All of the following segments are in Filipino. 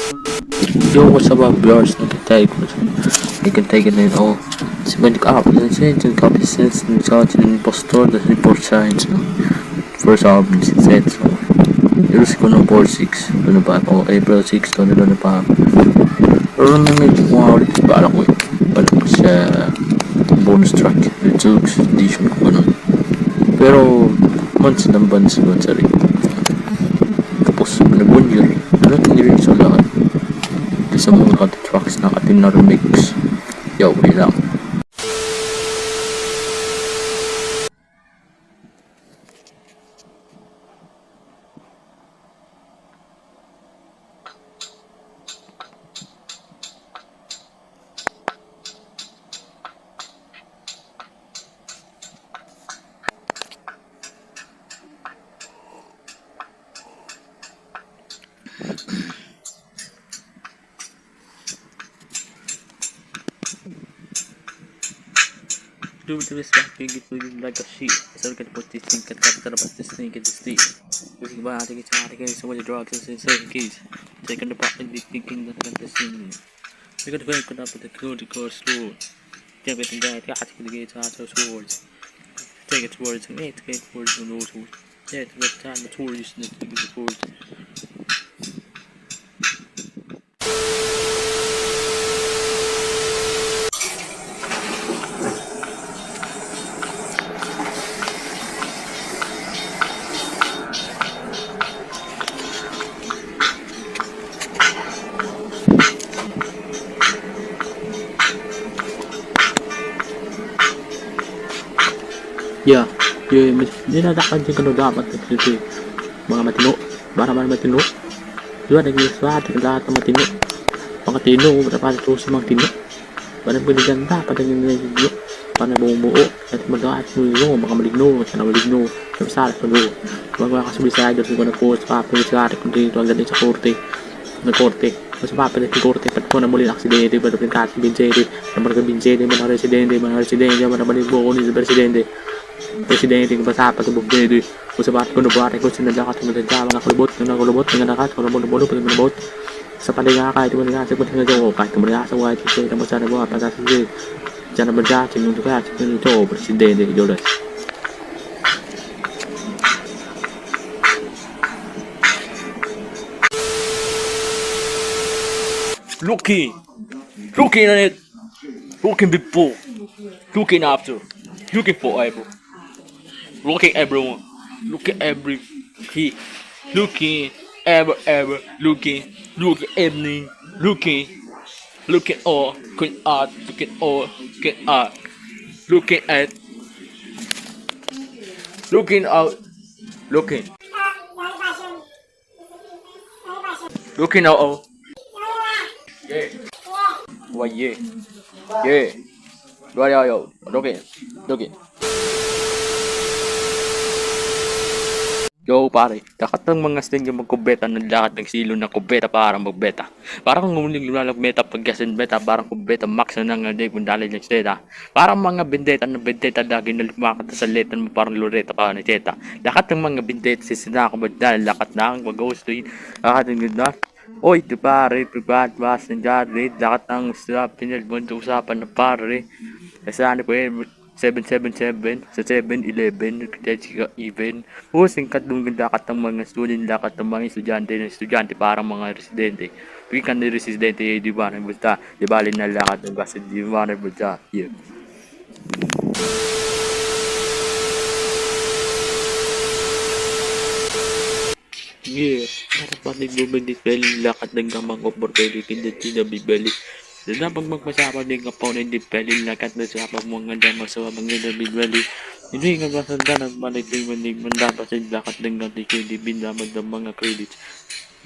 Yo, what's up, viewers? You can take it in all. Sebanyak apa sih? Jadi copy sense dan saat ini impostor dan report signs. First album set. Terus kuno port 6 kuno pa o April 6 kuno pa. Pero na may wow dito para ko. Para ko sa bonus track. Deluxe edition ko kuno. Pero months ng bands ko sa rin. Tapos nag-1 year. Ano nililis ang lahat. Sa mga tracks na ating na-remix. Yo, wait lang. Do this back, you get moving like a sheep. So we can put this thing, can cut about this thing, get this thing. We can buy, I think it's hard to get some of the drugs and certain keys. Taking the part and thinking that this thing. We got to break it up with the code to go slow. Jump it and die, I have to get out of swords. Take it towards and take it towards the nose. Yeah, to that time the tourists need to get the towards. Yeah, dinadakan din ko dapat kasi mga matino, para man matino. Diba nag-iiswa lahat ng matino. Mga tino, dapat ito sa mga tino. Para biniganda, para nag-iiswa, para bumubuo, at mag-aat mo mga maligno, sana maligno, sa salat mo doon. Mga kasubisay, doon ko nag-post, papay sa atin kung dito, ang galing sa korte, Mas papay sa korte, pat ko na muli aksidente, para pinakasi binsede, na mga binsede, mga residente, mga balibo ko ni sa presidente ko basa pa tubog dito usabat ko nubuhat ko sinadlakat mo sa mga kulubot nga nakat kulubot sa palinga kahit mo nga sa palinga jo kahit mo nga sa white ko na basa na buhat pa sa sige diyan na ba sa mundo ka ito presidente Jolas looking at it looking before looking after looking forever looking everyone, looking every key, looking ever, looking evening, looking all, looking art, looking at, looking out, looking out all. Yeah. Why yeah. Yo, looking. Yo pare, lakat ng mga sting yung magkubeta ng lahat ng silo ng kubeta para magbeta. Parang nguling lumalag meta pag gasin beta, parang kubeta max na nga day kung dali ng steta. Parang mga bendeta na bendeta lagi na lumakat sa letan mo parang loreta pa ni teta. Lakat ng mga bendeta sisina ko madal, lakat na ang mag-ghostoin, lakat ng ganda. Oy, di pare, privat was ng jari, lakat ng strap, pinagbundo usapan na pare. Kasi ano po 777 sa 7-Eleven nagkatechika even singkat nung dakat ng mga student dakat ng mga estudyante parang mga residente kan ni residente di ba basta di bali na lakat ng basta di ba na basta para panig bumendit beli lakat ng gamang opportunity hindi na bibeli. Dan pag magpasama din ka po na hindi pwede lakat na sa mga dama sa mga nabibali. Hindi nga basanda nagbalik din manig dapat sa lakat ng natin hindi binamad ng mga credits.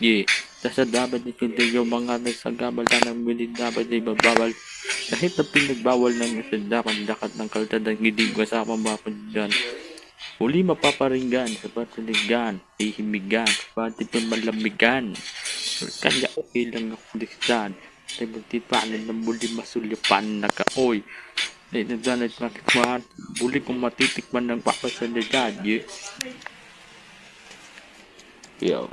Yeah, sa dapat din yung mga nagsagabal na ng bilid dapat din magbawal. Kahit na pinagbawal ng isa dapat lakat ng kaltad ng hindi kasama mapad dyan. Huli mapaparinggan sa pataligan, ihimigan, pati pamalamigan. Kaya okay lang ako distan. Tay magtipanan ng buli masulyapan na kaoy. Ay nagdanay matikman. Buli kong matitikman ng papasalidad. Yo.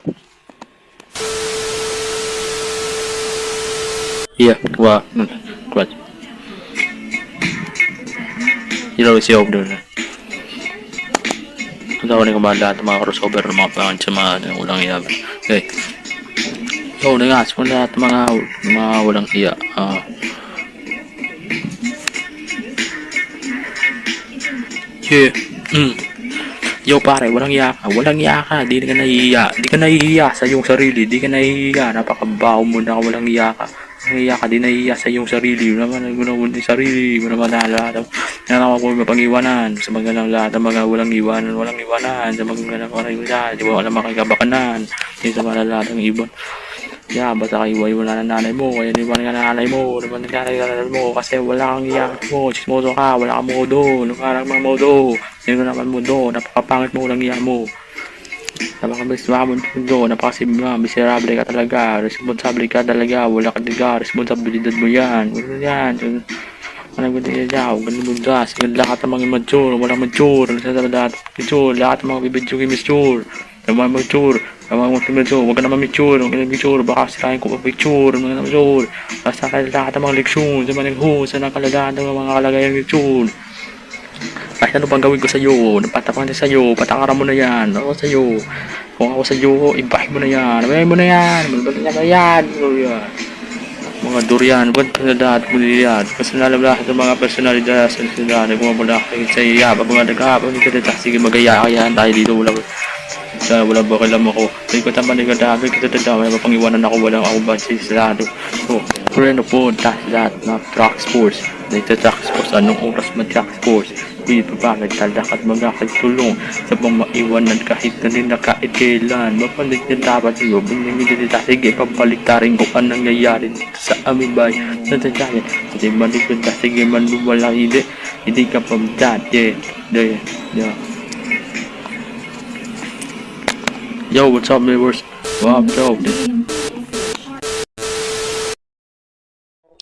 Yeah, well, what? Ilaw siya ako doon. Ang tawag ko ba lahat ng mga crossover ng mga pangan sa mga walang iya. Okay. So, nangas mo lahat ng mga walang iya. Yeah. Yo pare, walang iya ka. Walang iya ka. Di ka nahihiya. Di ka nahihiya sa iyong sarili. Di ka nahihiya. Napakabaho mo na walang iya ka. Nahihiya ka. Di nahihiya sa iyong sarili. Naman yung sarili. Mo naman lahat. Nalaman ko mapang-iwanan. Sa mga lahat ng mga walang iwanan. Walang iwanan. Sa mga walang iwanan. Di ba alam makikabakanan. Di sa mga lahat ng ibon. Yeah, basta kayo wala na nanay mo, kaya di ba nga nanay mo, di ba nanay mo, kasi wala kang iyak mo, chismoso ka, wala kang modo, parang mga modo, hindi ko naman modo, napakapangit mo lang iyak mo, napakabismabon mo, miserable ka talaga, responsable ka talaga, wala ka talaga, responsibilidad mo yan, ano ba din yan, ganun mo das, lahat ng mga immature, wala mature, lahat ng mga bibidyo immature, mga mature, huwag ka naman mature, huwag ka naman mature, baka sirahin ko mature, huwag ka naman mature, basta lahat ng mga leksyon, sa mga naghus, sa nakalalahan ng mga kalagayan ng leksyon. Kahit ano pang gawin ko sa iyo, napatapan sa iyo, patakaran mo na yan, ako sa iyo, kung ako sa iyo, ibahin mo na yan, ibahin mo na yan, mga durian, buwan personalidad, munilidad, personalidad sa mga personalidad, personalidad, bumabula kayo sa iya, babagabag ka, sige magaya kaya tayo dito, wala ba kailam ako, hindi ko tama nila dami, kita wala pa pangiwanan ako, walang ako budget sa lado, so, friend of all, lahat na track sports, track sports, anong oras mag-track sports, dito pa nagtalakad mga tulong sa mga maiwanan kahit na din nakait kailan mapalik na dapat iyo binigyan sige papaliktarin ko ang nangyayari sa amin bay natadyan hindi malikod na sige manuwalang hindi ka pamdad yeah. Yo, what's up viewers? Wow,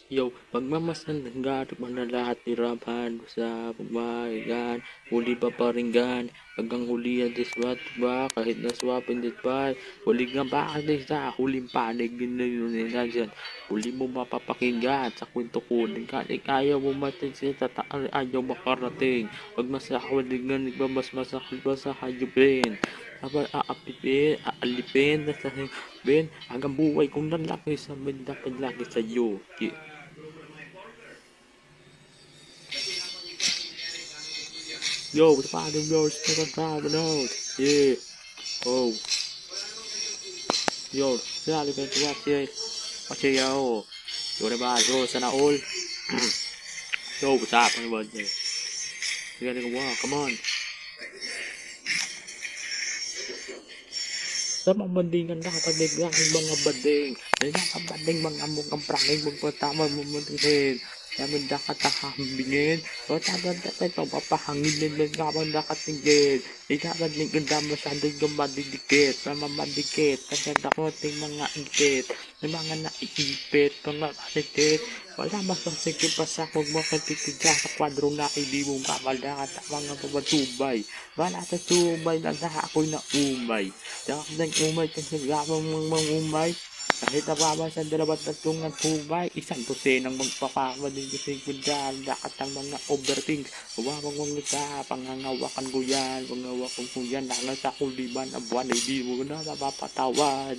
Yo, pagmamasan ng gato man na lahat nirapan sa pagbahigan, huli pa paringgan, hanggang hulihan diswat ba, kahit naswapin dit pa, huli nga bakit sa huling panig, ginayon nila dyan, huli mo mapapakinggan sa kwento ko, ayaw mo matin ayaw makarating, pagmasakawalingan, nagmamasmasakal ba sa hayupin, dapat aalipin, Ben, hanggang buhay kong lalaki sa dapat lagi sa iyo. Yeah. Yo, what's up, yo, still driving out. Yeah. Oh. Yo, sali ba ito watch yo. Yo na ba, yo, sana all. Yo, what's up, ano ba ito? Sige, come on. Sa mga bandingan na kapag naglaking mga banding, nagkakabanding mga mukhang pranging magpatama mo matingin. Naman nakatahambingin, o taban natin ito papahanginin ng naman nakatingin. Ikakadling ganda masyadong gumadidikit, mamadikit, kasi dakoting mga ikit, ng mga naiipit, mga kasikit. Wala masasikip pa sa kung makatitidya sa kwadro na hindi mo mamalakat ang mga pamatubay. Wala sa tumay na ako'y na umay. Dapat ng umay kasi gawang mga umay. Kahit nababa sa dalawat na tungan tumay, isang dosenang magpapamaling kasi kundal, lakat ang mga overthink. Huwag mong nita, pangangawakan ko yan, pangangawakan ko yan, langan sa kuliban, ang buwan ay di mo na mapapatawad.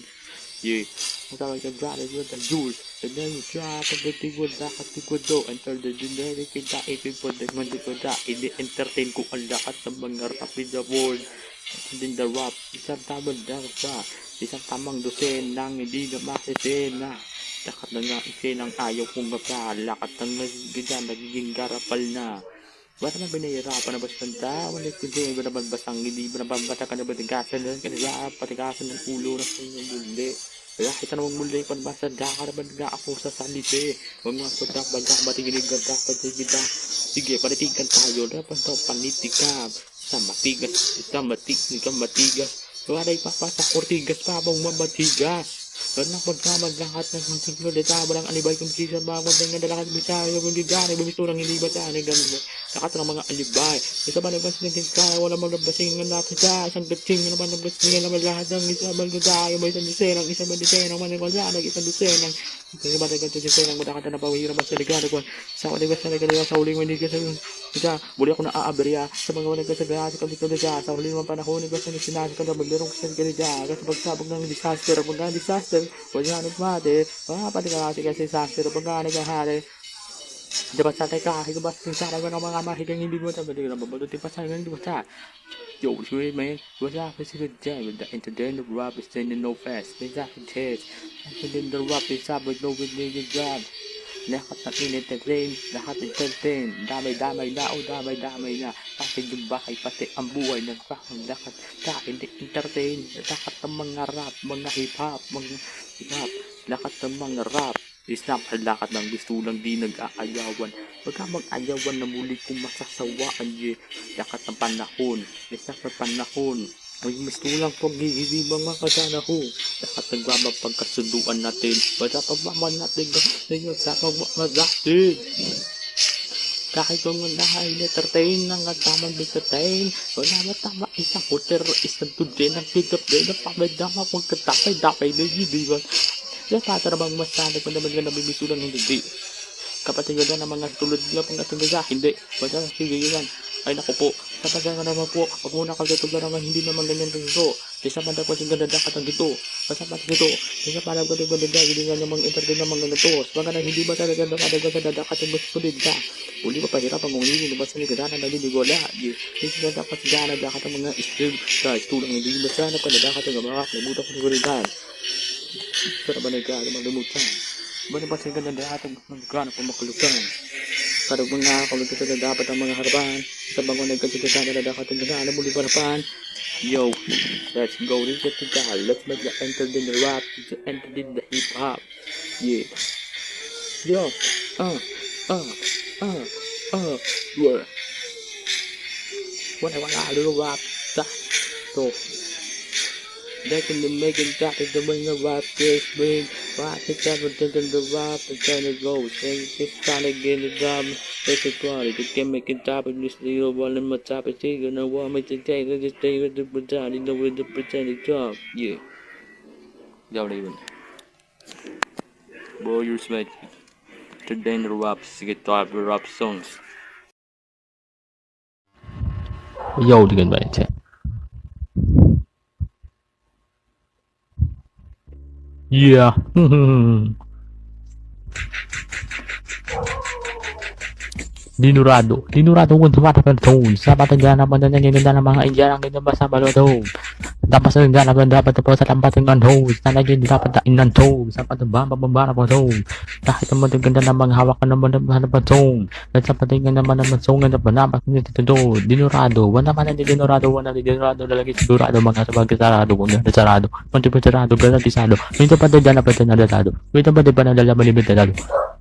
Yeah, ang tawag ka brother with the juice, and then you try to get the good, lakat the good do, until the generic kita, ipipod, nagmandikoda, ini-entertain ko ang lakat ng mga rapid the world. And then the rap, isang tamang dansa, isang tamang dosenang hindi na makisena. Lakat na nga isenang ayaw kong magkalakat ng nagiging garapal na. Ba't naman binahirapan na ba sa kanta? Wala ko dyan, ba naman basang hindi ba naman bata ka na ba tigasan lang? Kanila patigasan ng ulo na sa inyong muli. Kaya kita namang muli kung basta daka naman nga ako sa salite. Huwag mga sodak baga matigilig ka dapat sa gita. Sige, panitigan tayo na panitikam. Sa matigas. Wala ipapasak ortigas pa bang mamatigas. Karena pagkamag lahat ng signalita walang alibay kung siya bawat ng dalakan bisayo kung gigani bumisturang hindi ba tayo nagdang lakat ng mga alibay isa ba naman sinagin kaya wala magbasing ng lahat sa isang gatsing naman ng gatsing naman lahat ng isa bang tayo may isang dosenang isang dosenang manigwala isang dosenang Kaya ba ganito dito nang madakata na pawihira ba sa ligado ko. Sa wala ba sa ligado sa uling hindi ka sa muli ako na aaberya sa mga wala ka sa gasi kami ko sa uling mga panahon ko sa sinasi ko na maglerong sa ganito kasi pagsabog ng disaster pag disaster wala na mate pati ka kasi disaster pag nagahari. Dapat sa tayo kahit ba sa ng mga mahigang hindi mo tayo na mabuti pa sa hindi mo sa yo sure man what's up is it jam with the internet rap is standing no fast they got the test and then the rap is up with no with the job lahat na in-entertain lahat entertain damay-damay na pati yung bahay pati ang buhay ng lahat kain entertain lahat ng mga rap mga hip-hop mga hip-hop lahat ng mga rap isnap lakat ng gusto lang di nag-aayawan pagka mag-ayawan na muli kong masasawaan lakat ng panahon isnap ng panahon ay gusto lang pag-iibang mga kasana ko lakat nagmamapagkasunduan natin basta pagmaman natin ngayon sa pagmamadatin kahit kung nahay entertain ng tamang entertain wala na tama isang hotel isang tudin ang pick-up din ang pamadama kung katapay-dapay na yun kaya patarabang masanag mo naman nga nabibisulang hindi. Kapatid na ng mga tulad nila pang natungga hindi. Basta sige yan. Ay naku po. Kapag nga naman po, pag muna kagatugla naman hindi naman ganyan ito. Isa pa dapat yung ganda dapat ang ito. Basta pati ito. Isa pa dapat yung ganda hindi nga namang entertain naman ganito. Sabaga na hindi ba talaga dapat ang gusto din ka. Uli pa pahirap ang ngumili. Basta nagdana na liligola. Hindi ka dapat gana dapat ang mga stream. Guys, tulang hindi ba sana pa dapat ang mga nabuta ko siguritan. Pero ba nagkano malumutan? Ba na ba siya ganda dapat magkano pa makulutan? Pero mga kalugatan na dapat ang mga harapan sa mga nagkatsutan na dapat ang gana muli harapan. Yo, let's go rin sa tigal. Let's make the enter in the rap, to enter in the hip hop. Yeah. Yo, where? Wala little rap. So. They can make it that is the way the rap is big. Rap is everything in the rap is trying to go. It's trying to get it done. It's a quality. They can make it top of this little one in my top. It's you know what me to take. They just stay with the pretend. You know with the pretending job. Yeah. Y'all even. Warriors mate. Today the raps guitar rap songs. Yo, dengan baik cek. Yeah. Dinurado kung tumatakan tone sa patagana pa na nangyayanda ng mga Indian ang ganyan ba sa balotong tapos ang ganapan dapat po sa tampating ng host na nagyan dapat tain ng tone sa patubang pabambara po tone kahit ang mataganda ng mga hawakan ng mga patong at sa patingan naman ng matsongan na panapak nito to dinurado wala man ang dinurado lalagi sigurado mga sabag sarado kung sarado punti pa sarado garantisado minto pa dyan na pa dyan na datado minto pa dyan pa na lalaman limitado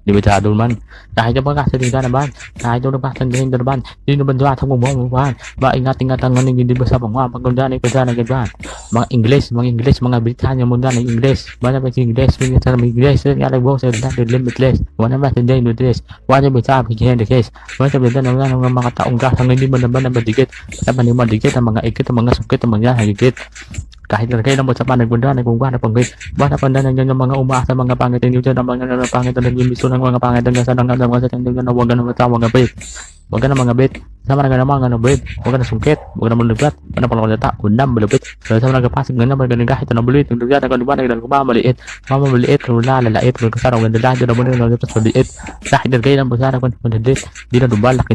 limitado man kahit ang mga kasalita naman kahit ang nabasang galing naman hindi naman doon atang bumubuhan maingat-ingat ang hindi ba sa mga pagkundaan ko dyan agad mga Ingles mga Britanya muna ng Ingles wala ba si Ingles mga Ingles nga nagbawa sa limitless wala ba si limitless wala ba sa akin the case wala ba ng mga taong gasang hindi mo naman na madigit naman yung madigit ang mga ikit ang mga sukit ang mga higit kahit na kayo naman sa panagbundaan kung gana panggit basta pandanan nyo ng mga umaasa mga pangit yung dyan ang mga pangit na nagmimiso ng mga pangit ang gasa ng mga sa tindog na huwag na matawag ang bait huwag ka na mga bait sama na naman ng bait huwag ka na sungkit huwag ka na maluglat ano pang kalata undam malupit sama na kapasig na naman ganun kahit na bulit yung dugyan na kanuban na kumamaliit kung lalait kung kasarang ganda lahat yun na muna yung nagpas maliit kahit na kayo naman sana kung manadit di na dumalaki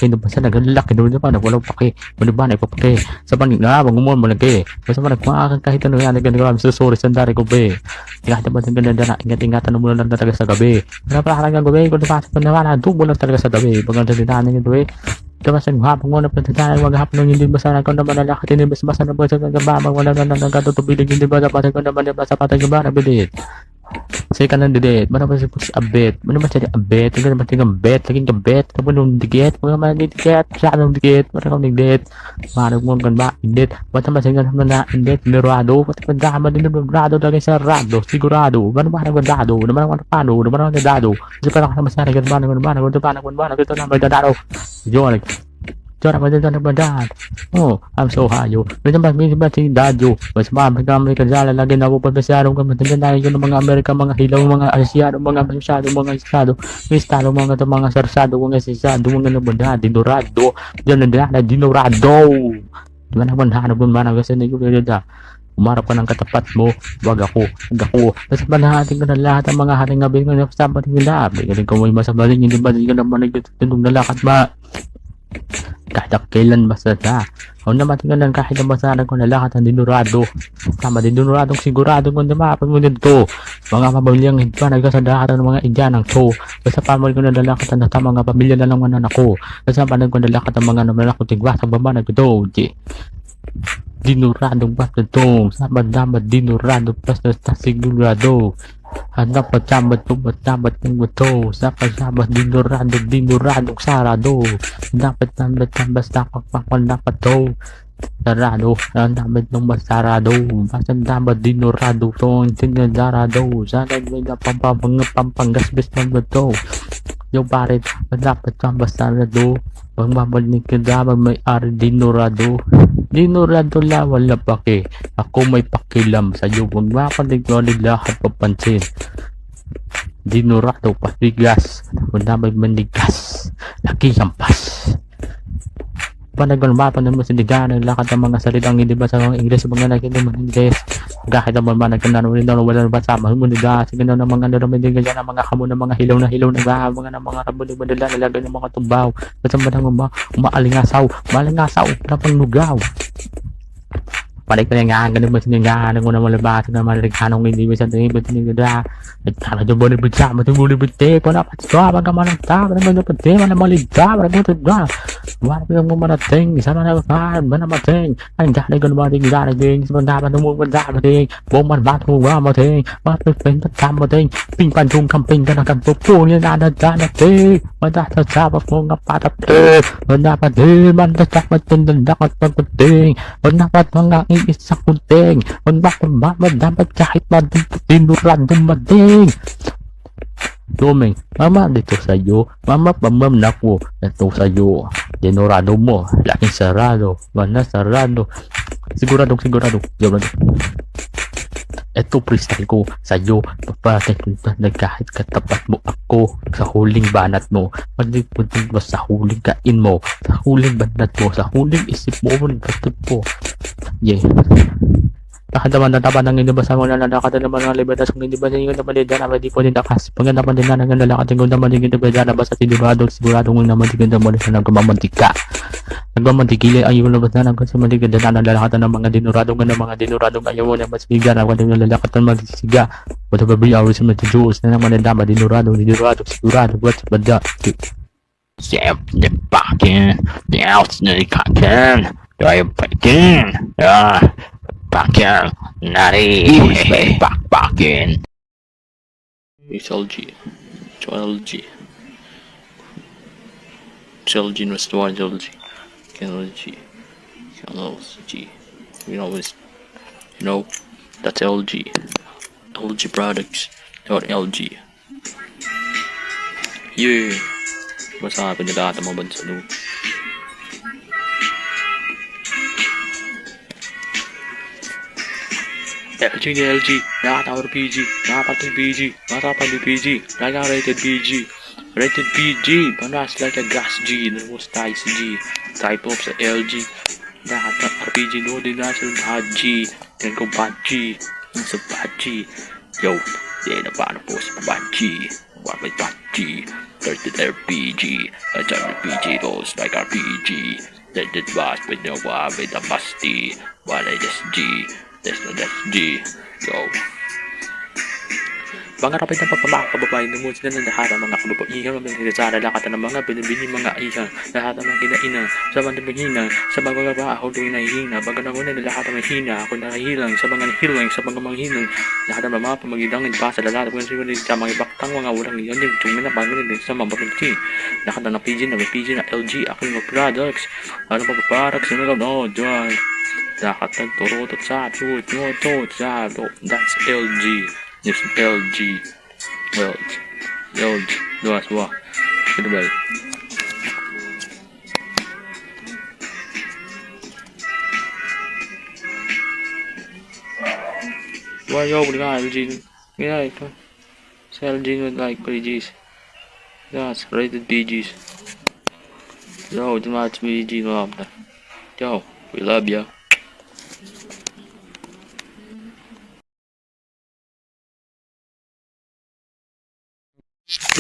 na basta nagalaki na naman walang pake manuban ay papake sa panig na magumon mo lagi basta maakan kahit ano yan nagagawa sorry sandari ko be kahit naman ang ganda na ingat-ingatan mo lang talaga sa gabi wala pa halagang gabi kung napasok pa naman tubo lang talaga sa gabi pagkanda dinanan yung gabi diba sa hapon mo na pagdadanan wag hapon hindi ba sana kung naman nalakit hindi ba basta na ba sa gabamang wala na nagkatutubilig hindi ba dapat kung naman diba sa patay gaba na bilit say ka nang didit mana ba si push abet mana ba jadi abet tinggal ba tinggal bet lagi gebet kamu nung diget mga man diget sa nung diget mana kau diget mana mo kan ba diget basta masingan na diget lirado pati pagdama din lirado lagi sa rado sigurado mana ba nagdado naman ang pano naman ang dado kasi para ka masana gan ba kung ito na may dadaro yo Jara madadaan. Oh, I'm so high. Medyo ba si Dadyo? Mas Amerika dala lagi na po pagkasarong ka matanda yun ng mga Amerika, mga hilaw, mga Asyado, mga estado, mga sarsado, mga sisado, mga nabanda, dinurado, dinurado. Diba naman hanap mo man kasi na yung umarap ka ng katapat mo, wag ako. Kasi panahati ko na lahat ang mga haring gabi ko na sabat nila. Galing ko may masabaling, hindi ba hindi ka naman nagtutunog na lakad ba? Kahit kailan basta na. O naman tingnan kahit na masaran ko na lahat ang dinurado. Tama din dinuradong sigurado kung dumapag mo dito. Mga pamilyang iba nagkasadahan ng mga Indianang to. Basta pamilya ko na lalakat ang natama mga pamilya na lang manan ako. Basta panag ko na lakat ang mga naman ako tigwa sa baba na ito. Dinuradong basta to. Sabad-damad dinurado basta sigurado. Hanap pa sabat ng bato. Sabat dinuradong sarado. Dapat basta pakpakon dapat to. Sarado, dapat ng basarado. Basta dapat dinurado to. Sinasarado. Sana may pampanggasbis ng bato. Yung pare, dapat kang basarado. Pag mabalik ka dapat may ari dinurado. Dinurado la wala pake. Ako may pakilam sa'yo. Huwag mapaligwali lahat papansin. Dinurado patigas. Wala may manigas. Laki yampas. Panagon ba pa naman siniganan lakat ng mga salitang hindi ba sa mga Ingles mga nakinig mga Ingles kahit naman ba nagkanaroon rin wala ba sa mga munida sige na ng mga naramdaman ganyan ng mga kamo ng mga hilaw na ba mga ng mga rabon madala nilagay ng mga tubaw basta ba nang umaalingasaw malingasaw na panglugaw balik ko nga ganun ba siniganan ko na malabas na malighanong hindi ba sa tingin ba tinigada at kala jo bone bitsa matunguli bitte ko na patwa bagaman ta naman na pati man maligda para mo tudwa wala pa mo marating sana na pa man mating ang dali ko ba ding dali ding sa dapat mo ba dali bom man ba mo ba mating mating ta mating ping pan tung camping ka na kan pupo ni na te mada sa saba mo nga patap wala pa di man ta mating dapat pagting wala pa mga isa kunting wala pa dapat kahit madinurad dumading Duming, mama dito sa'yo, mama pamam na ko, ito sa'yo, dinurado mo, laking sarado, mana sarado, sigurado, ito freestyle ko sa'yo, papatay na kahit katapat mo ako, sa huling banat mo, pagdipuntin mo sa huling kain mo, sa huling banat mo, sa huling isip mo, po, yeah. Nakadaman na tapan ng hindi ba sa mga nanakata naman ng libertas kung hindi ba sa inyo naman din na di po din nakas pag naman din na ng nalakat yung naman din hindi ba dyan basta sigurado kung naman din naman sa nagmamantika nagmamantikili ang yung labas na kasi maligid na nalalakatan ng mga dinuradong ayaw mo na mas bigyan ang kung nalalakatan magsisiga wala ba bring hours sa Diyos na naman ang dama dinurado sigurado what's bada Sam the backen the outs na ikakan tayo pakin Backer, nari, back in. It's LG, LG was the one LG, you know, that's LG products, not LG. Yeah, masabi nila ata mga bansa doon. LG, nakatawar PG, nakapatay PG, matapang PG, rated PG, panas like a gas G, nervous ties G, type of sa LG, nakatawar RPG, no din nasa bad G, then ko bad G, nasa bad G, yo, di na paano po sa bad G, what may bad G, rated RPG, at RPG goes like RPG, rated bass with no with a busty, what I just G, that's G, go. Mga rapid ng pagpapakababae ng mulis na lahat ang mga kababaihan ng mga sa lalakatan ng mga binibini mga iha lahat ng mga kinaina sa mga mahina sa mga babaho doon nahihina baga na muna lahat ang mahina ako nahihilang sa mga hilang sa mga manghinang lahat ng mga pamagidangin pa sa lahat ng sa mga baktang mga walang iyan yung tungan na bagay din sa mga bakit lahat ng PG na LG aking mga products ano pa paparak sa mga no dyan lahat ng turot at sa that's LG. Yes, LG, luas wah, gitu baik. Yo, bigla LG. Yeah, ito. Sa LG with like PGs. Yes, rated PGs. Yo, do not PG love. Yo, we love ya.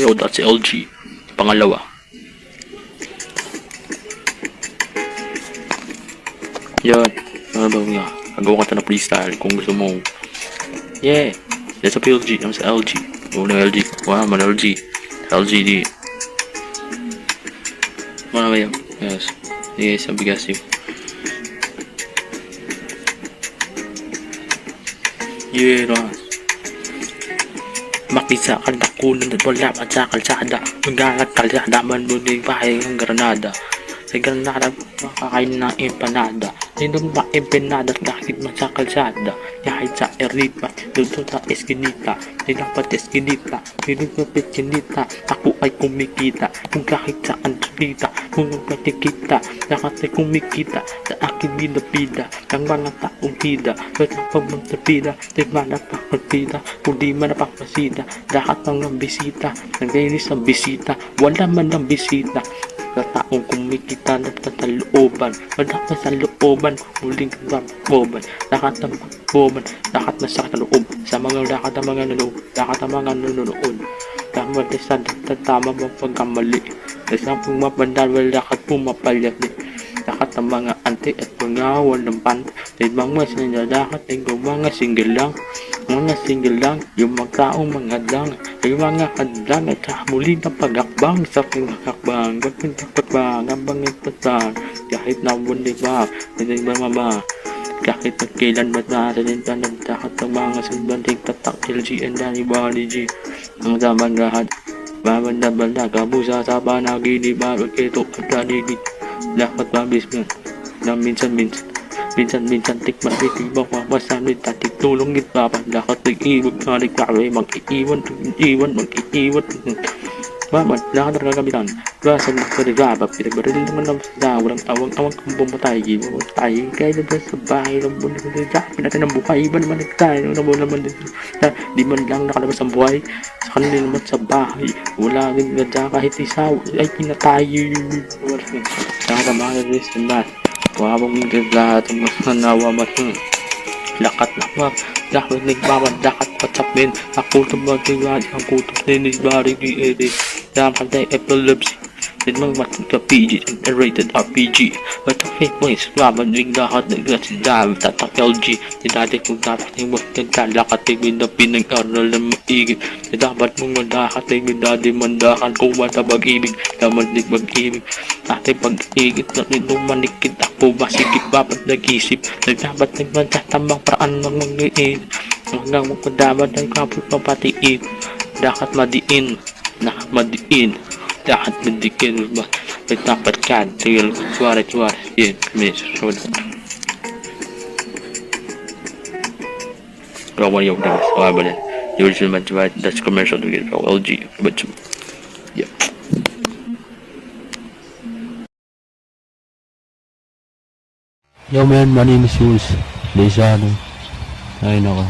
Yo, that's LG. Pangalawa. Yan. Ano ba nga? Nagawa ka na freestyle kung gusto mo. Yeah. That's a PLG. I'm sa LG. Unang LG. Wow, man LG. LGD. Mana ba yun? Yes. Yes, ang bigas yun. Yeah, Ras. Makisa ka na kunan at wala at sa kalsada. Magalat kalsada man mo din bahay ng Granada. Sa Granada, makakain ng empanada. Nindong ba empanada kahit man sa kalsada. Kahit sa Eripa, doon sa Eskinita. Nilapat Eskinita, nilipapit Eskinita. Ako ay kumikita, kung kahit saan kita. Kung magpatikita, lakat ay kumikita. Sa akin binapida, ng mga taong pida. At ang pagmagtapida, ay manapakagpida. Kung di manapakasida, lahat ng bisita. Naglinis ang bisita, wala man ang bisita. Sa taong kumikita na sa looban, wala ka sa looban, huling looban, lahat ng looban, lahat na sa loob, sa mga lahat ng mga nanonood, lahat ng mga nanonood, tama na sa tama mo pagkamali, sa pumapandal, wala ka pumapalit, lahat ng mga anti at mga walang pan, sa mga sinalakat ay mga single lang, yung mga taong mga lang, yung mga hadlang at sa muli na pagakbang sa pagakbang, pagpagpagpag, abang ipatang, kahit na bundi ba, hindi ba mama, kahit nagkailan ba't natin ng takat ng mga sundanding tatak LG and anybody G, ang tamang lahat, babanda-banda, kabusa sa panagini, bakit ito at ganigit, dapat mabis mo, na minsan tikman itibang mamasanit at itulong itapan lakat nag-iwag na nagkakaway mag-iiwan Maman, lahat ng kagamitan basan ng karigaba pinagbaril naman ng sa walang awang-awang kang bumatay kaya na sa bahay ng buwan ng nagkakapin natin ang buhay iba naman nagtayo naman di man lang nakalabas ang buhay sa kanila naman sa bahay wala rin nadya kahit isaw ay pinatayo lahat ang mga reason na wabang lahat ang mga nawamat lakat na dahil nagmamandakat patsapin ako tumagigad ang kutok ninisbari ni Eddie dapat ay epilepsy din mga matang PG and rated RPG but the fake points babanding lahat ng gasidam tatak LG di dati kung dapat yung magkagalakat ay pinag-aral na maigit di dapat mong mandakat ay minadi mandakan kung matabag-ibig naman din mag-ibig ating pag-igit na rin manikit ako masigit dapat nag-isip na dapat nagmantatamang paraan ng mag-iin hanggang magpadaman ng kapit papatiin dapat madiin dapat madikin ba may dapat ka tingil suwari yun miss gawa yung damas kawabalan usually man that's commercial to get LG but yeah Yo man, my name is Jules Lezano. Ay nako.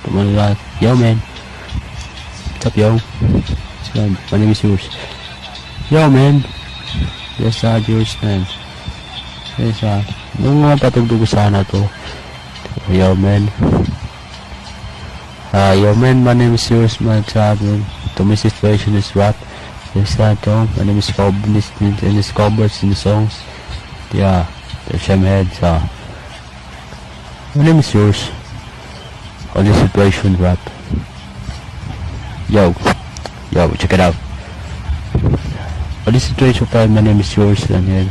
Tumalat. Yo man. What's up yo? My name is Jules. Yo man. Yes Jules man. Yes nung mga patugtog sana to. Yo man. Yo man, my name is Jules man. Sabi to my situation is rap. Yes to. My name is Cobb and this covers in the songs. Yeah. The same head, my name is yours. On this situation rap. Yo, check it out. On this situation rap, my name is yours, and then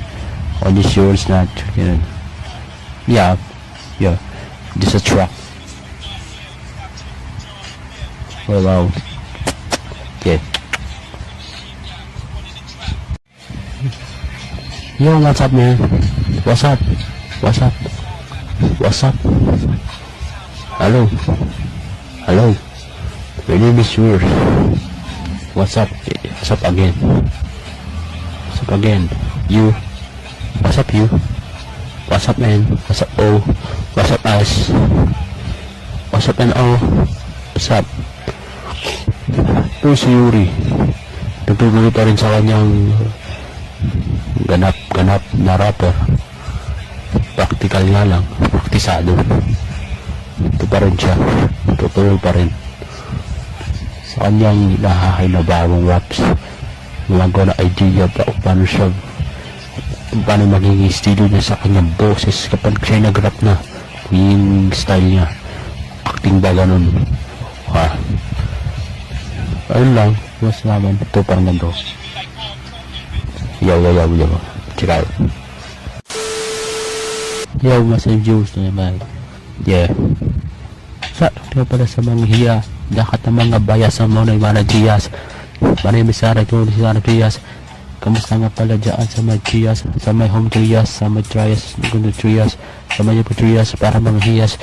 on this yours not, yeah, this is a track. Oh wow, yeah. Yo, what's up, man? What's up? Hello. My name is yours. What's up? What's up again? You. What's up, you? What's up, man? What's up, oh? What's up, us? What's up and all? What's up? Ito si Yuri. Nagtutuloy pa rin sa kanyang ganap na rapper. Practical nga lang. Praktisado. Ito pa rin siya. Tutuloy pa rin. Sa kanyang nahahay na bagong raps. Gumagawa na idea pa kung paano magiging estilo niya sa kanyang boses kapag siya nag-rap na. Yung style niya. Acting ba ganun? Ha? Ayun lang. Mas naman. Ito parang ganito. Yo. Check out. Yo, Master Juice na naman. Yeah. Ito pala sa mga hiya. Dakat ng mga bayas ang mga Giyas. Marami sana ito si Sana Trias. Kamusta nga pala dyan sa may Trias, sa may home Trias, sa may Trias, Gundo Trias, sa may Trias para mga hiyas.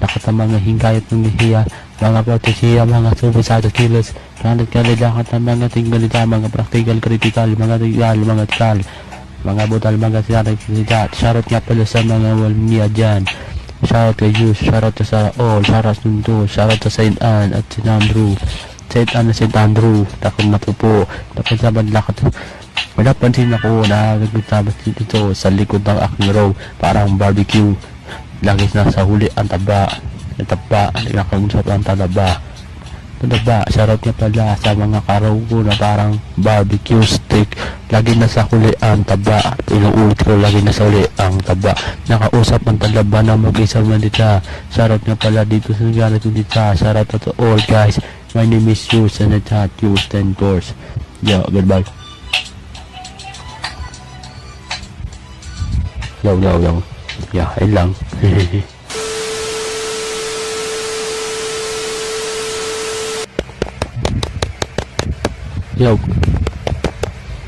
Dakat ang mga hingayat ng hiya. Mga protesiya, mga suicide killers. Kalit dakat ng mga tinggalita, mga practical, critical, mga real, mga tikal. Mga butal, mga sinarita. Shoutout nga pala sa mga walmiya dyan. Shoutout kay Juice, shoutout sa all, shoutout nito, shoutout sa Saint Anne at Saint Andrew. Saint Anne at Saint Andrew, takong matupo, takong sa badlakat. Wala pansin ako na nagtatabas dito sa likod ng aking row, parang barbecue. Lagi nasa huli ang taba, nakakausap ang talaba. Shoutout nga pala sa mga karaw ko na parang barbecue steak. Lagi nasa huli ang taba. Inuulit ko, lagi nasa huli ang taba. Nakausap ang talaba na mag-isang mandita. Shoutout nga pala dito sa ganit dita. Shoutout to all guys. My name is Juice and it's hot Juice 10 course. Yo, goodbye. Yo. Yeah, ayun lang.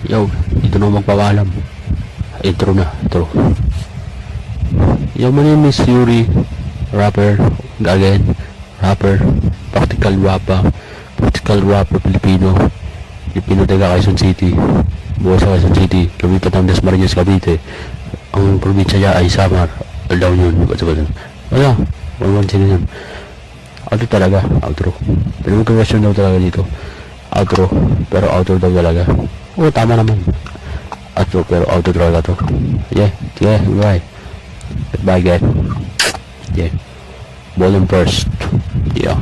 Yo, ito na magpapaalam. Intro na. Yo, my name is Yuri, rapper, again, rapper, practical rapper, Filipino taga Quezon City, buhay sa Quezon City, lumipat ng Dasmariñas, Cavite. Ang probinsya niya ay Samar, down yun, wala, sino yun. Outro talaga, outro. Pero mag-question daw talaga dito. Outro, pero outro daw talaga. Oo, tama naman. Outro, pero outro talaga to. Yeah, bye. Goodbye, guys. Yeah. Volume first. Yeah.